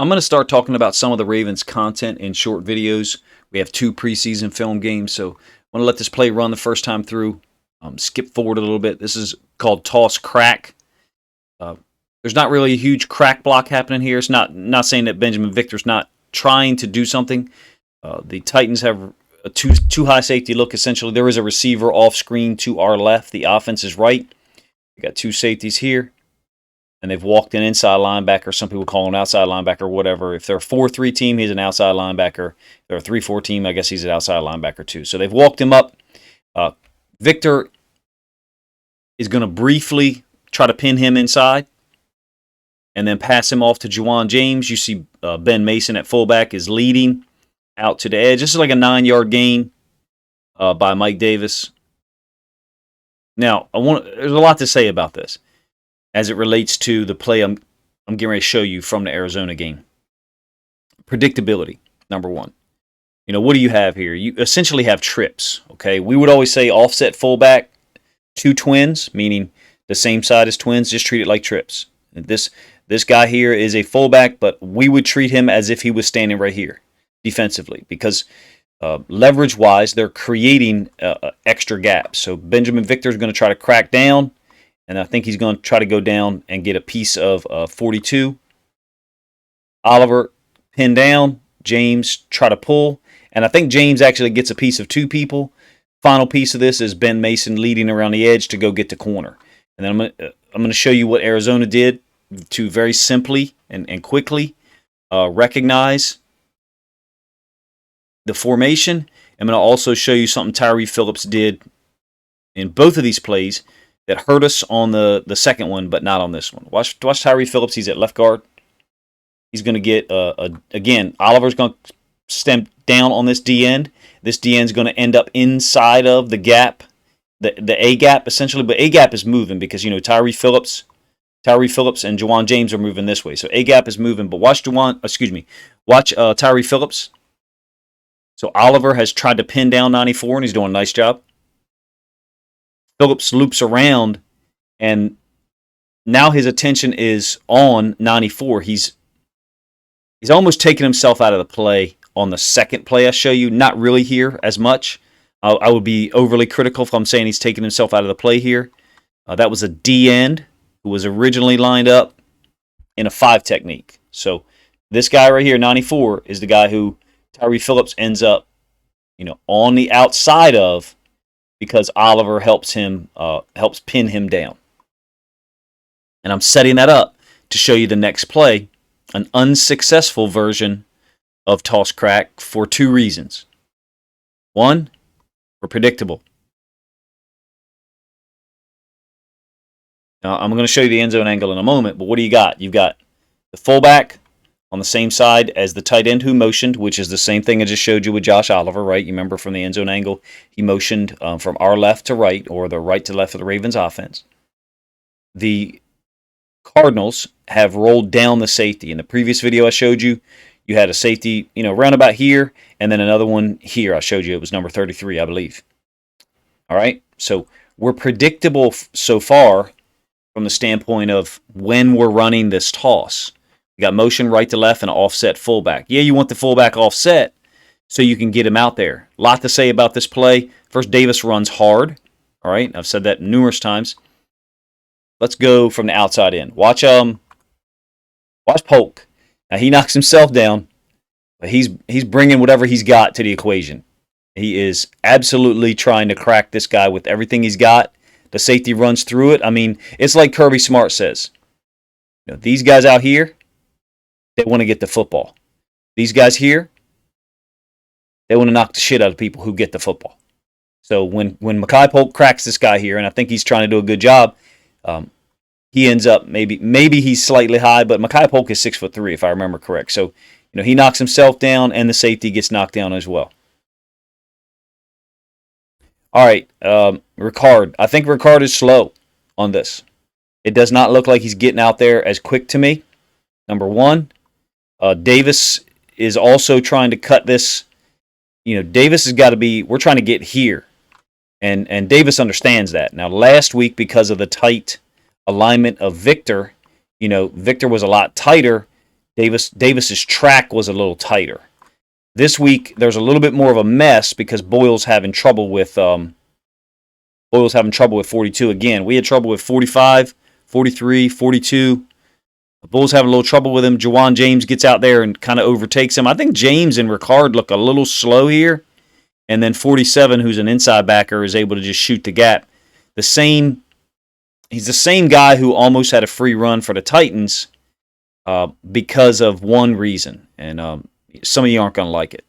I'm going to start talking about some of the Ravens' content in short videos. We have 2 preseason film games, so I'm going to let this play run the first time through. Skip forward a little bit. This is called Toss Crack. There's not really a huge crack block happening here. It's not saying that Benjamin Victor's not trying to do something. The Titans have a too high safety look, essentially. There is a receiver off screen to our left. The offense is right. We got 2 safeties here. And they've walked an inside linebacker. Some people call him outside linebacker, whatever. If they're a 4-3 team, he's an outside linebacker. If they're a 3-4 team, I guess he's an outside linebacker too. So they've walked him up. Victor is going to briefly try to pin him inside and then pass him off to Juwan James. You see Ben Mason at fullback is leading out to the edge. This is like a 9-yard gain by Mike Davis. Now, there's a lot to say about this as it relates to the play I'm getting ready to show you from the Arizona game. Predictability, number one. What do you have here? You essentially have trips, okay? We would always say offset fullback, 2 twins, meaning the same side as twins, just treat it like trips. This guy here is a fullback, but we would treat him as if he was standing right here defensively because leverage-wise, they're creating extra gaps. So Benjamin Victor is going to try to crack down, and I think he's going to try to go down and get a piece of 42. Oliver pinned down. James try to pull. And I think James actually gets a piece of 2 people. Final piece of this is Ben Mason leading around the edge to go get the corner. And then I'm going to show you what Arizona did to very simply and quickly recognize the formation. I'm going to also show you something Tyree Phillips did in both of these plays that hurt us on the second one, but not on this one. Watch Tyree Phillips. He's at left guard. He's going to get, again, Oliver's going to stem down on this D end. This D end is going to end up inside of the gap, the A gap, essentially. But A gap is moving because, Tyree Phillips and Juwan James are moving this way. So A gap is moving. But watch Tyree Phillips. So Oliver has tried to pin down 94, and he's doing a nice job. Phillips loops around, and now his attention is on 94. He's almost taken himself out of the play on the second play I show you. Not really here as much. I would be overly critical if I'm saying he's taking himself out of the play here. That was a D end who was originally lined up in a 5 technique. So this guy right here, 94, is the guy who Tyree Phillips ends up, on the outside of, because Oliver helps pin him down. And I'm setting that up to show you the next play, an unsuccessful version of Toss Crack for 2 reasons. 1, we're predictable. Now, I'm going to show you the end zone angle in a moment, but what do you got? You've got the fullback on the same side as the tight end who motioned, which is the same thing I just showed you with Josh Oliver, right? You remember from the end zone angle, he motioned from our left to right, or the right to left of the Ravens offense. The Cardinals have rolled down the safety. In the previous video I showed you, you had a safety, round about here, and then another one here. I showed you it was number 33, I believe. All right? So we're predictable so far from the standpoint of when we're running this toss. You got motion right to left and an offset fullback. Yeah, you want the fullback offset so you can get him out there. A lot to say about this play. First, Davis runs hard. All right? I've said that numerous times. Let's go from the outside in. Watch Polk. Now, he knocks himself down, but he's bringing whatever he's got to the equation. He is absolutely trying to crack this guy with everything he's got. The safety runs through it. I mean, it's like Kirby Smart says. These guys out here, they want to get the football. These guys here, they want to knock the shit out of people who get the football. So when Mekhi Polk cracks this guy here, and I think he's trying to do a good job, he ends up maybe he's slightly high, but Mekhi Polk is 6'3", if I remember correct. So he knocks himself down, and the safety gets knocked down as well. All right, Ricard. I think Ricard is slow on this. It does not look like he's getting out there as quick to me. Number one, Davis is also trying to cut this. Davis has got to be. We're trying to get here, and Davis understands that. Now, last week, because of the tight alignment of Victor, Victor was a lot tighter. Davis's track was a little tighter. This week there's a little bit more of a mess because Boyle's having trouble with 42 again. We had trouble with 45, 43, 42. The Bulls have a little trouble with him. Jawan James gets out there and kind of overtakes him. I think James and Ricard look a little slow here. And then 47, who's an inside backer, is able to just shoot the gap. He's the same guy who almost had a free run for the Titans because of one reason. And some of you aren't going to like it.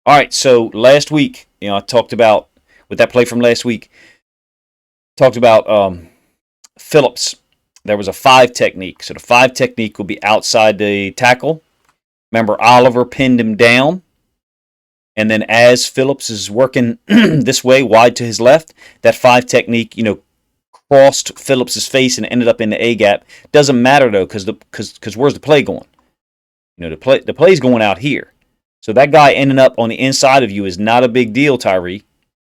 All right, so last week, I talked about, with that play from last week, talked about Phillips. There was a 5 technique. So the 5 technique will be outside the tackle. Remember, Oliver pinned him down. And then as Phillips is working this way, wide to his left, that 5 technique, crossed Phillips's face and ended up in the A gap. Doesn't matter though, because where's the play going? The play's going out here. So that guy ending up on the inside of you is not a big deal, Tyree.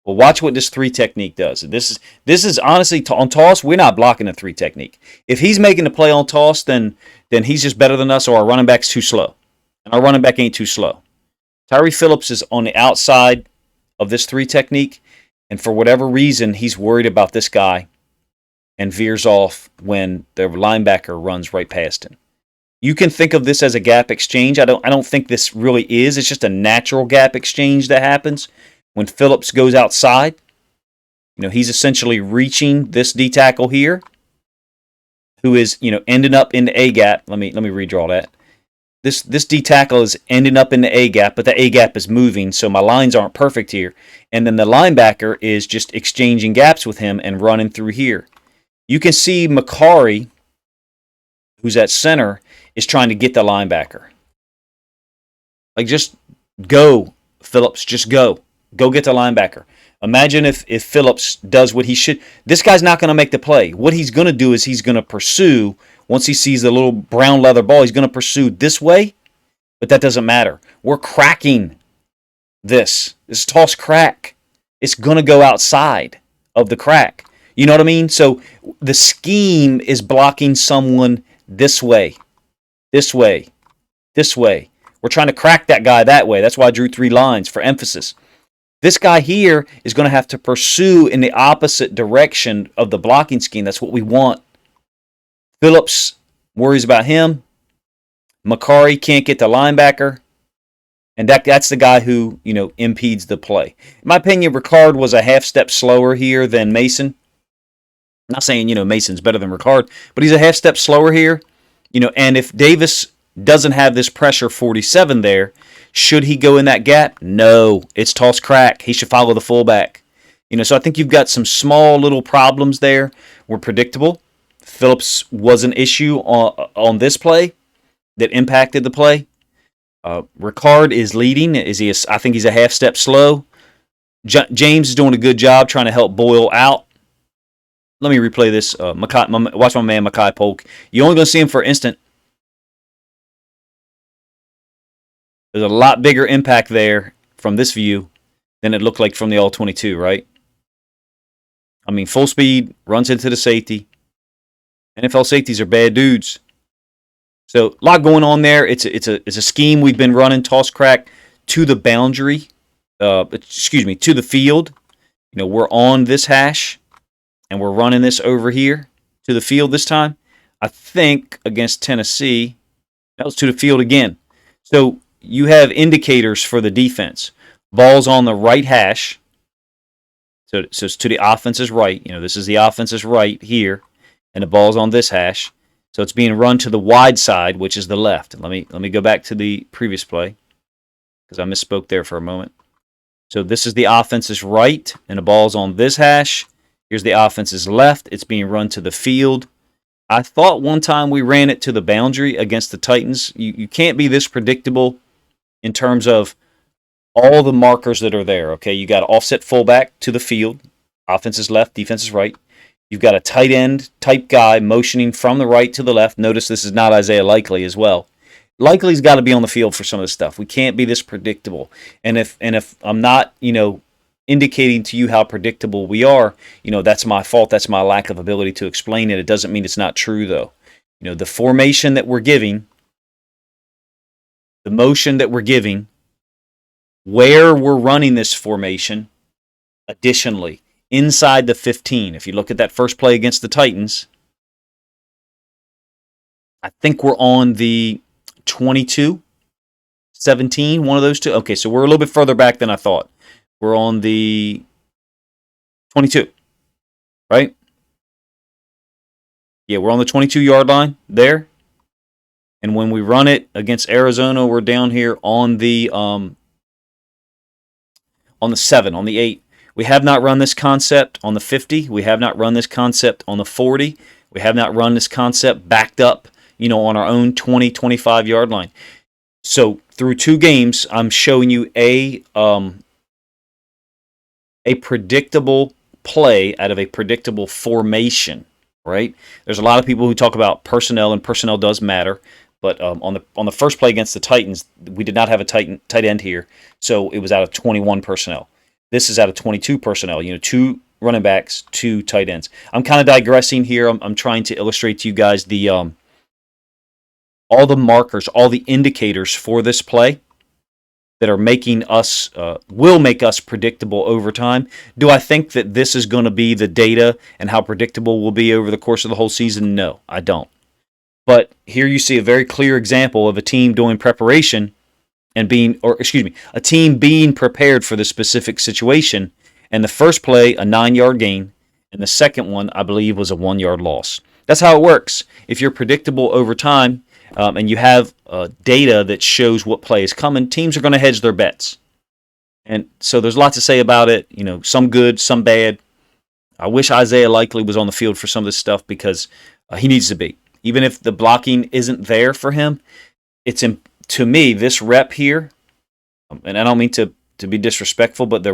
Well, watch what this 3 technique does. This is honestly, on toss, we're not blocking the 3 technique. If he's making the play on toss, then he's just better than us, or our running back's too slow. And our running back ain't too slow. Tyree Phillips is on the outside of this 3 technique, and for whatever reason, he's worried about this guy and veers off when the linebacker runs right past him. You can think of this as a gap exchange. I don't think this really is. It's just a natural gap exchange that happens. When Phillips goes outside, he's essentially reaching this D tackle here, who is, ending up in the A gap. Let me redraw that. This D tackle is ending up in the A gap, but the A gap is moving, so my lines aren't perfect here. And then the linebacker is just exchanging gaps with him and running through here. You can see Macari, who's at center, is trying to get the linebacker. Like, just go, Phillips, just go. Go get the linebacker. Imagine if Phillips does what he should. This guy's not going to make the play. What he's going to do is he's going to pursue. Once he sees the little brown leather ball, he's going to pursue this way. But that doesn't matter. We're cracking this. This toss crack. It's going to go outside of the crack. You know what I mean? So the scheme is blocking someone this way, this way, this way. We're trying to crack that guy that way. That's why I drew 3 lines for emphasis. This guy here is going to have to pursue in the opposite direction of the blocking scheme. That's what we want. Phillips worries about him. Macari can't get the linebacker. And that's the guy who, impedes the play. In my opinion, Ricard was a half step slower here than Mason. I'm not saying, Mason's better than Ricard, but he's a half step slower here. And if Davis doesn't have this pressure 47 there, should he go in that gap? No, it's toss crack. He should follow the fullback. So I think you've got some small little problems there. We're predictable. Phillips was an issue on this play that impacted the play. Ricard is leading. I think he's a half step slow. James is doing a good job trying to help Boyle out. Let me replay this. Watch my man Makai Polk. You're only going to see him for an instant. There's a lot bigger impact there from this view than it looked like from the All-22, right? I mean, full speed, runs into the safety. NFL safeties are bad dudes. So a lot going on there. It's a scheme we've been running, toss crack to the boundary. To the field. We're on this hash, and we're running this over here to the field this time. I think against Tennessee, that was to the field again. So you have indicators for the defense. Ball's on the right hash. So it's to the offense's right. This is the offense's right here. And the ball's on this hash. So it's being run to the wide side, which is the left. Let me go back to the previous play, because I misspoke there for a moment. So this is the offense's right, and the ball's on this hash. Here's the offense's left. It's being run to the field. I thought one time we ran it to the boundary against the Titans. You can't be this predictable in terms of all the markers that are there, okay? You got an offset fullback to the field. Offense is left, defense is right. You've got a tight end type guy motioning from the right to the left. Notice this is not Isaiah Likely as well. Likely's got to be on the field for some of this stuff. We can't be this predictable. And if I'm not, indicating to you how predictable we are, that's my fault. That's my lack of ability to explain it. It doesn't mean it's not true, though. The formation that we're giving the motion that we're giving, where we're running this formation, additionally, inside the 15. If you look at that first play against the Titans, I think we're on the 22, 17, one of those two. Okay, so we're a little bit further back than I thought. We're on the 22, right? Yeah, we're on the 22-yard line there. And when we run it against Arizona, we're down here on the 7, on the 8. We have not run this concept on the 50. We have not run this concept on the 40. We have not run this concept backed up, on our own 20, 25-yard line. So through 2 games, I'm showing you a predictable play out of a predictable formation, right? There's a lot of people who talk about personnel, and personnel does matter. But on the first play against the Titans, we did not have a tight end here, so it was out of 21 personnel. This is out of 22 personnel. 2 running backs, 2 tight ends. I'm kind of digressing here. I'm trying to illustrate to you guys the all the markers, all the indicators for this play that are making us will make us predictable over time. Do I think that this is going to be the data and how predictable we'll be over the course of the whole season? No, I don't. But here you see a very clear example of a team doing preparation and a team being prepared for the specific situation. And the first play, a 9-yard gain, and the second one, I believe, was a 1-yard loss. That's how it works. If you're predictable over time and you have data that shows what play is coming, teams are going to hedge their bets. And so there's a lot to say about it. Some good, some bad. I wish Isaiah Likely was on the field for some of this stuff because he needs to be. Even if the blocking isn't there for him, to me, this rep here, and I don't mean to be disrespectful, but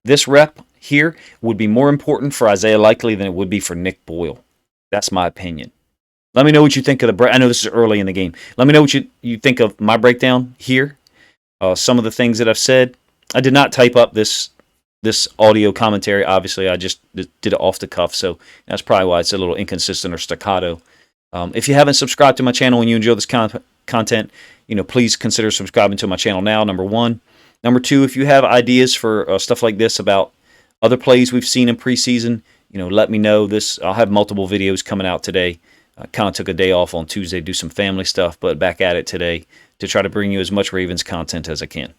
this rep here would be more important for Isaiah Likely than it would be for Nick Boyle. That's my opinion. Let me know what you think of I know this is early in the game. Let me know what you think of my breakdown here. Some of the things that I've said. I did not type up this audio commentary. Obviously, I just did it off the cuff, so that's probably why it's a little inconsistent or staccato. If you haven't subscribed to my channel and you enjoy this content, please consider subscribing to my channel now, number 1. Number 2, if you have ideas for stuff like this about other plays we've seen in preseason, let me know. I'll have multiple videos coming out today. I kind of took a day off on Tuesday to do some family stuff, but back at it today to try to bring you as much Ravens content as I can.